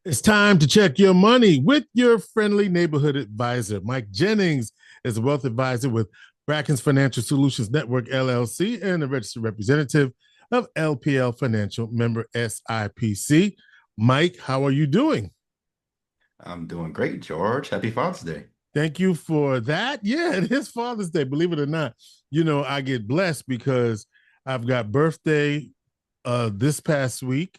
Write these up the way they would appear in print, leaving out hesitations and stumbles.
It's time to check your money with your friendly neighborhood advisor. Mike Jennings is a wealth advisor with Brackens Financial Solutions Network, LLC, and a registered representative of LPL Financial, member SIPC. Mike, how are you doing? I'm doing great, George. Happy Father's Day. Thank you for that. Yeah, it is Father's Day, believe it or not. I get blessed because I've got birthday this past week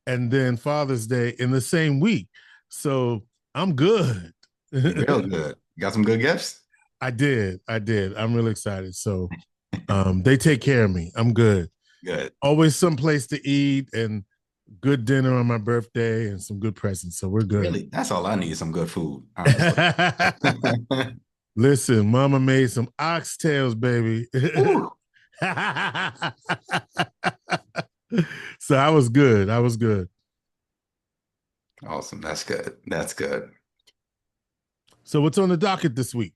and then Father's Day in the same week. So I'm good. Real good. Got some good gifts? I did. I'm really excited. So they take care of me. I'm good. Good. Always some place to eat and good dinner on my birthday and some good presents. So we're good. Really, that's all I need is some good food, honestly. Listen, mama made some oxtails, baby. Ooh, So I was good. I was good. awesome. That's good. That's good. So what's on the docket this week?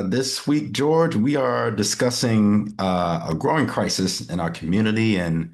This week, George, we are discussing a growing crisis in our community and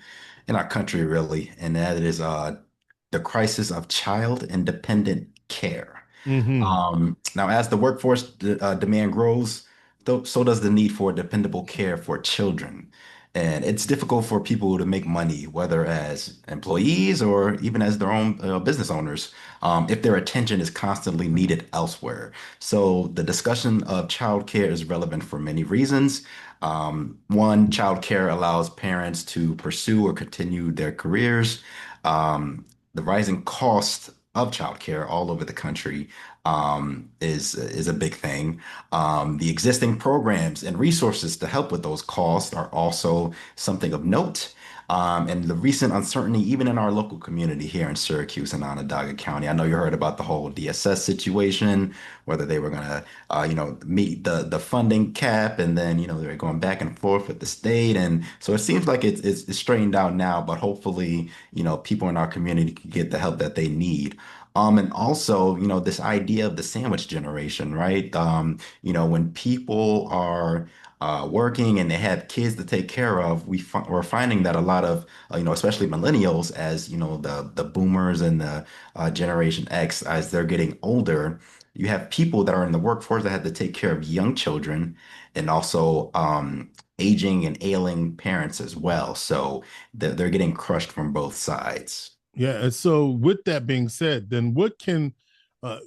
in our country, really, and that is the crisis of child independent care. Mm-hmm. Now, as the workforce demand grows, so does the need for dependable care for children. And it's difficult for people to make money, whether as employees or even as their own business owners, if their attention is constantly needed elsewhere. So the discussion of childcare is relevant for many reasons. One, childcare allows parents to pursue or continue their careers. The rising cost of childcare all over the country is a big thing. The existing programs and resources to help with those costs are also something of note. And the recent uncertainty, even in our local community here in Syracuse and Onondaga County. I know you heard about the whole DSS situation, whether they were going to, meet the funding cap, and then, they were going back and forth with the state. And so it seems like it's straightened out now, but hopefully, people in our community can get the help that they need. And also, this idea of the sandwich generation, right? When people are working and they have kids to take care of, we're finding that a lot of, especially millennials, as the boomers and the Generation X, as they're getting older, you have people that are in the workforce that have to take care of young children and also aging and ailing parents as well. So they're getting crushed from both sides. Yeah. And so with that being said, then what can uh,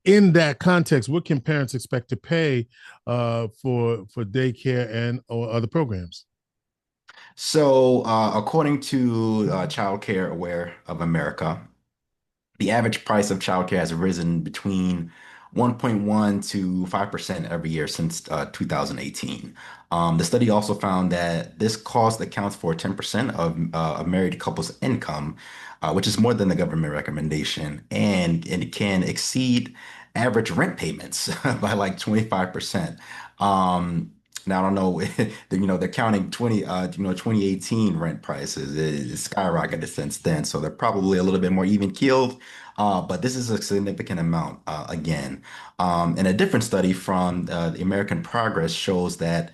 in that context, what can parents expect to pay for daycare and or other programs? So, according to Child Care Aware of America, the average price of childcare has risen between 1.1 to 5% every year since 2018. The study also found that this cost accounts for 10% of a married couple's income, which is more than the government recommendation, and it can exceed average rent payments by like 25%. Now I don't know, they're counting 2018 rent prices. It skyrocketed since then, so they're probably a little bit more even keeled. But this is a significant amount again. And a different study from the American Progress shows that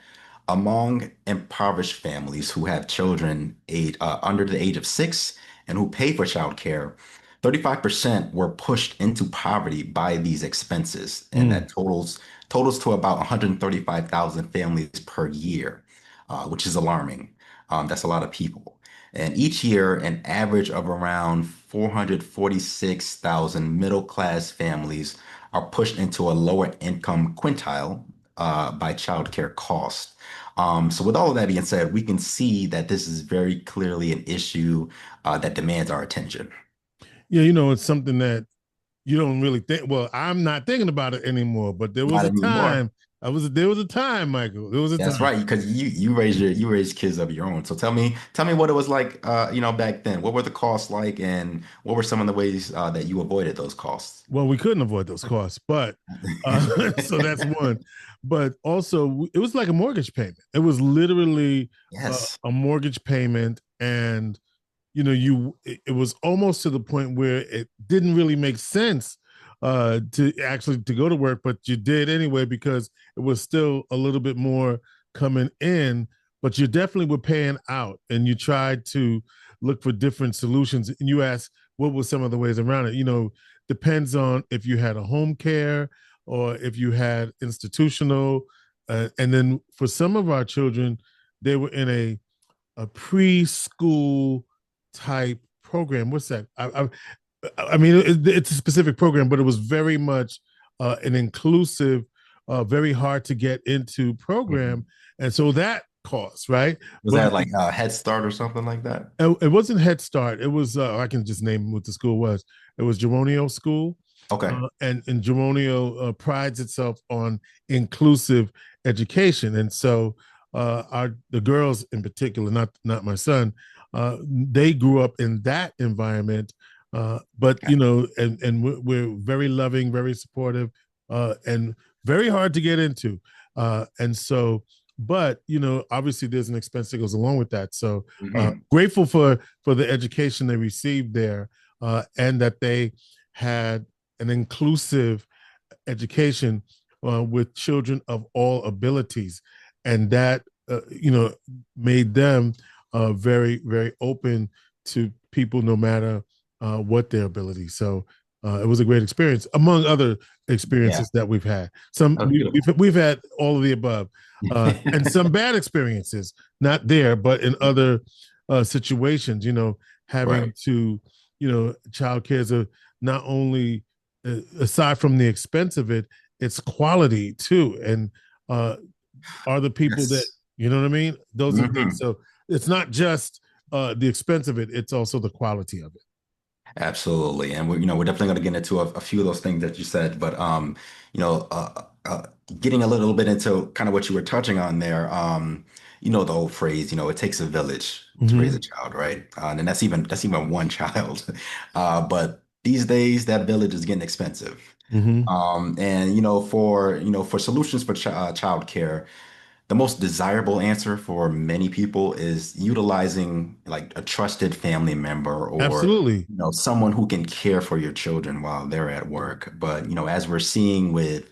among impoverished families who have children under the age of 6 and who pay for childcare, 35% were pushed into poverty by these expenses, and Mm. that totals to about 135,000 families per year, which is alarming. That's a lot of people. And each year, an average of around 446,000 middle class families are pushed into a lower income quintile by childcare costs. So, with all of that being said, we can see that this is very clearly an issue that demands our attention. Yeah, it's something that you don't really think. Well, I'm not thinking about it anymore, but there was Not a anymore. time. There was a time, Michael. There was a That's time. right, because you raise kids of your own. So tell me what it was like, back then. What were the costs like, and what were some of the ways that you avoided those costs? Well, we couldn't avoid those costs, but so that's one. But also, it was like a mortgage payment. It was literally Yes. a mortgage payment, and it was almost to the point where it didn't really make sense to go to work, but you did anyway because it was still a little bit more coming in, but you definitely were paying out, and you tried to look for different solutions. And you asked, what were some of the ways around it? Depends on if you had a home care or if you had institutional. And then for some of our children, they were in a preschool type program. What's that? I mean, it's a specific program, but it was very much an inclusive, very hard to get into program, Mhm. and so that costs right. Was But that like Head Start or something like that? it wasn't Head Start. It was I can just name what the school was. It was Geronio School, Okay. and Geronio prides itself on inclusive education, and so the girls in particular, not my son, they grew up in that environment. But Okay. and we're very loving, very supportive, and very hard to get into, and so. But obviously, there's an expense that goes along with that. So Hmm. grateful for the education they received there, and that they had an inclusive education with children of all abilities, and that made them very very open to people no matter what their ability. So it was a great experience among other Yeah, experiences that we've had. Some that was beautiful. we've had all of the above, and some bad experiences, not there, but in other situations. Having Right. to, childcare is a not only aside from the expense of it, it's quality too, and uh, are the people that Yes. you know what I mean. Those are the things. Hmm. So it's not just the expense of it; it's also the quality of it. Absolutely. And we're definitely going to get into a few of those things that you said, but you know, getting a little bit into kind of what you were touching on there, the old phrase, it takes a village to raise Mm-hmm. a child, right? And that's even one child. But these days that village is getting expensive. Mm-hmm. And for solutions for child care, the most desirable answer for many people is utilizing like a trusted family member or Absolutely. someone who can care for your children while they're at work. But as we're seeing with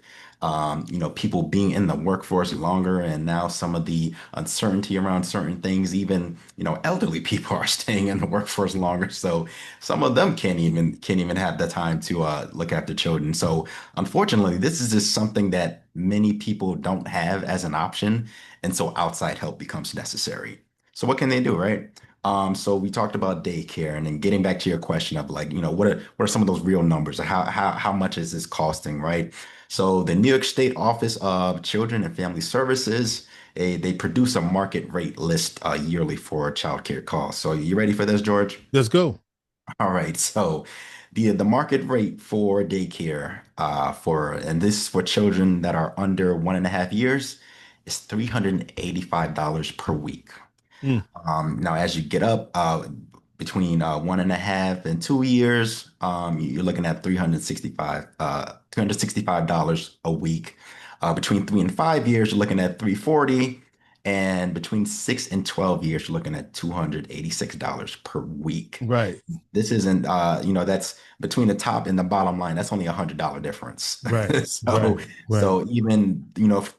people being in the workforce longer and now some of the uncertainty around certain things, even elderly people are staying in the workforce longer. So some of them can't even have the time to look after children. So unfortunately, this is just something that many people don't have as an option, and so outside help becomes necessary. So what can they do, right? So we talked about daycare, and then getting back to your question of like, what are some of those real numbers? How much is this costing, right? So the New York State Office of Children and Family Services, they produce a market rate list yearly for childcare costs. So you ready for this, George? Let's go. All right, so the market rate for daycare and this is for children that are under 1.5 years is $385 per week. Mm. Now, as you get up between 1.5 and 2 years, you're looking at 365 dollars a week. Between 3 and 5 years, you're looking at 340, and between 6 and 12 years, you're looking at $286 per week. Right. This isn't, that's between the top and the bottom line. That's only $100 difference. Right. So, Right. Right. so even,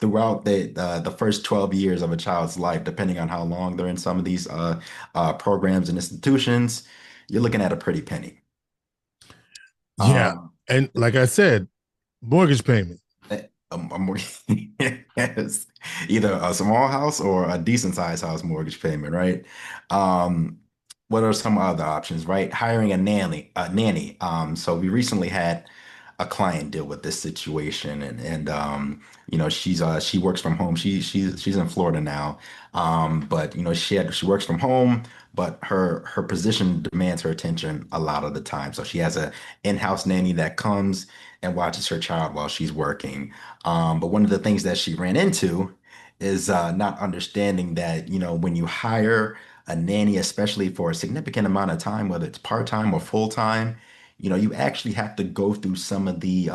throughout the first 12 years of a child's life, depending on how long they're in some of these programs and institutions, you're looking at a pretty penny. Yeah. Um, And like I said, mortgage payment. a yes, either a small house or a decent sized house mortgage payment, right? Um, what are some other options, right? Hiring a nanny. So we recently had a client deal with this situation, and she works from home. She's in Florida now, but she works from home, but her position demands her attention a lot of the time. So she has a in-house nanny that comes and watches her child while she's working. But one of the things that she ran into is not understanding that, when you hire a nanny, especially for a significant amount of time, whether it's part-time or full-time, you actually have to go through some of the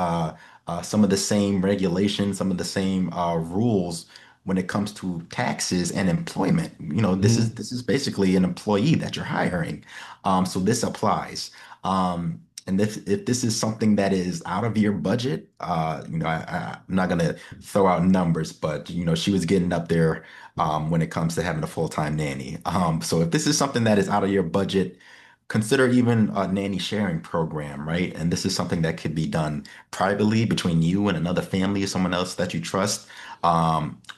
same regulations, some of the same rules when it comes to taxes and employment. This Mm-hmm. is this is basically an employee that you're hiring. So this applies. And if this is something that is out of your budget, I'm not gonna throw out numbers, but she was getting up there when it comes to having a full-time nanny. So if this is something that is out of your budget, consider even a nanny sharing program, right? And this is something that could be done privately between you and another family or someone else that you trust.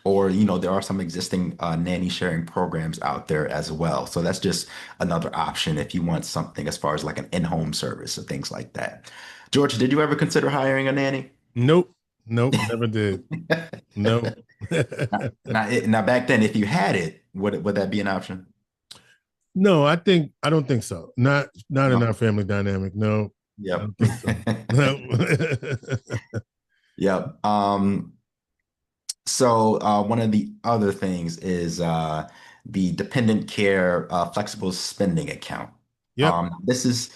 Or, there are some existing nanny sharing programs out there as well. So that's just another option if you want something as far as like an in-home service or things like that. George, did you ever consider hiring a nanny? Nope. Nope. Never did. Nope. Now, back then, if you had it, would that be an option? No, I don't think so. Not in No. our family dynamic. No, I Yep. don't think so. No. Yep. So one of the other things is the dependent care flexible spending account. Yep. This is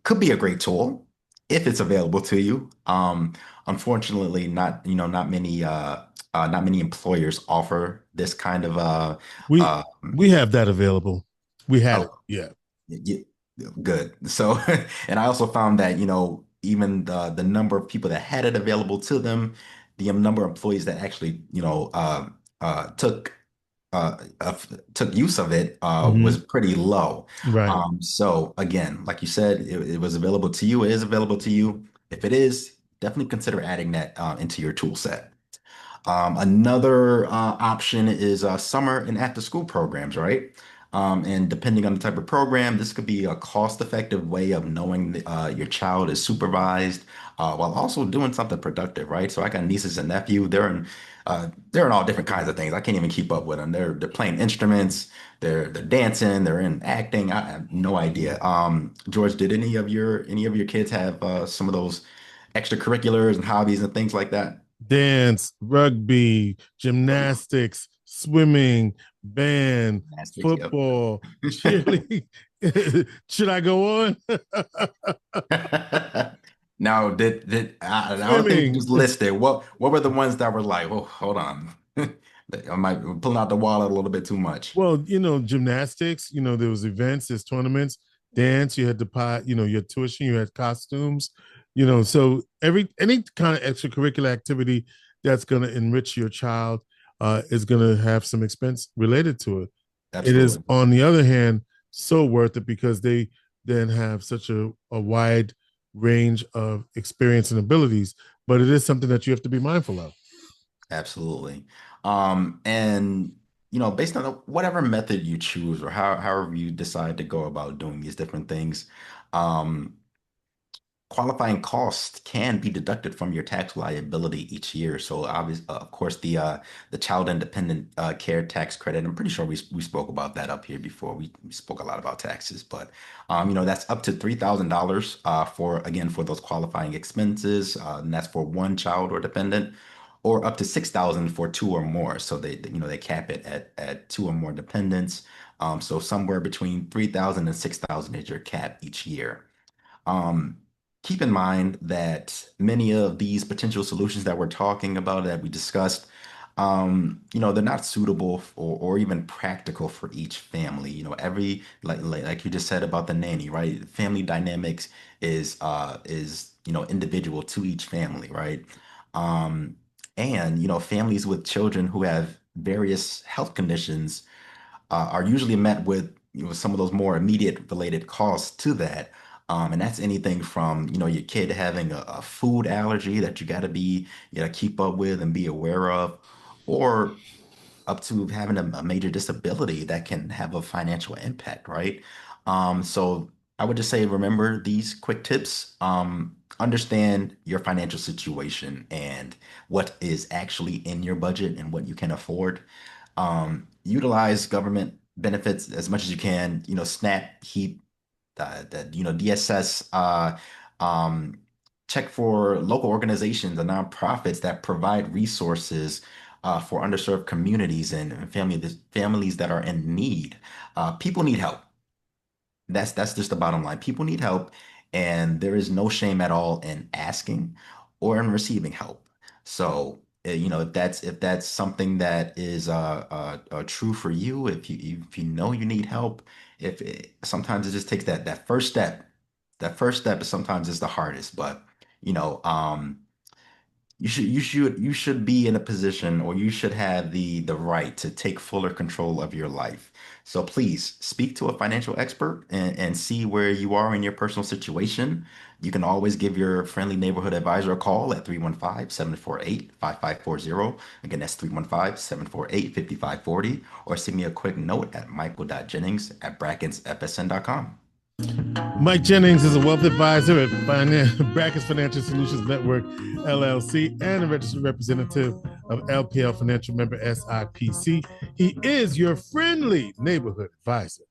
could be a great tool if it's available to you. Unfortunately, not many employers offer this kind of We uh, we have that available. We had it. oh, Yeah. yeah, good. So, and I also found that, even the number of people that had it available to them, the number of employees that actually, took use of it was Hmm. pretty low. Right. So again, like you said, it was available to you. It is available to you. If it is, definitely consider adding that into your tool set. Another option is summer and after school programs, right? And depending on the type of program, this could be a cost-effective way of knowing your child is supervised while also doing something productive, right? So I got nieces and nephew. They're in all different kinds of things. I can't even keep up with them. They're playing instruments. They're dancing. They're in acting. I have no idea. George, did any of your kids have some of those extracurriculars and hobbies and things like that? Dance, rugby, Oh, yeah. gymnastics, swimming, band, Gymnastics, yep. football, cheerleading. Should I go on? Now, did out of things you Swimming. just listed, what were the ones that were like, oh, hold on, I might be pulling out the wallet a little bit too much. Well, gymnastics, there was events, there's tournaments, dance, you had you had tuition, you had costumes, so any kind of extracurricular activity that's going to enrich your child is going to have some expense related to it. It is, Absolutely, on the other hand, so worth it because they then have such a wide range of experience and abilities, but it is something that you have to be mindful of. absolutely. And based on whatever method you choose or however you decide to go about doing these different things, um, qualifying costs can be deducted from your tax liability each year. So of course, the child independent care tax credit. I'm pretty sure we spoke about that up here before. We spoke a lot about taxes, but that's up to $3,000 for those qualifying expenses, and that's for one child or dependent, or up to 6,000 for two or more. So they cap it at two or more dependents. So somewhere between 3,000 and 6,000 is your cap each year. Um, Keep in mind that many of these potential solutions that we're talking about that we discussed, they're not suitable or even practical for each family. Every like you just said about the nanny, right? Family dynamics is individual to each family, right? Um, and families with children who have various health conditions are usually met with some of those more immediate related costs to that. And that's anything from your kid having a food allergy that you got to keep up with and be aware of, or up to having a major disability that can have a financial impact, right? So I would just say remember these quick tips. Understand your financial situation and what is actually in your budget and what you can afford. Utilize government benefits as much as you can. SNAP, HEAP, DSS. Um, Check for local organizations and nonprofits that provide resources for underserved communities and families that are in need. People need help. That's just the bottom line. People need help, and there is no shame at all in asking or in receiving help. So, if that's something that is true for you, if you know you need help, if sometimes it just takes that first step. That first step is sometimes is the hardest, but you know, um, you should be in a position, or you should have the right to take fuller control of your life. So please speak to a financial expert and see where you are in your personal situation. You can always give your friendly neighborhood advisor a call at 315-748-5540. Again, that's 315-748-5540, or send me a quick note at michael.jennings@brackensfsn.com. Mike Jennings is a wealth advisor at Brackens Financial Solutions Network, LLC, and a registered representative of LPL Financial Member SIPC. He is your friendly neighborhood advisor.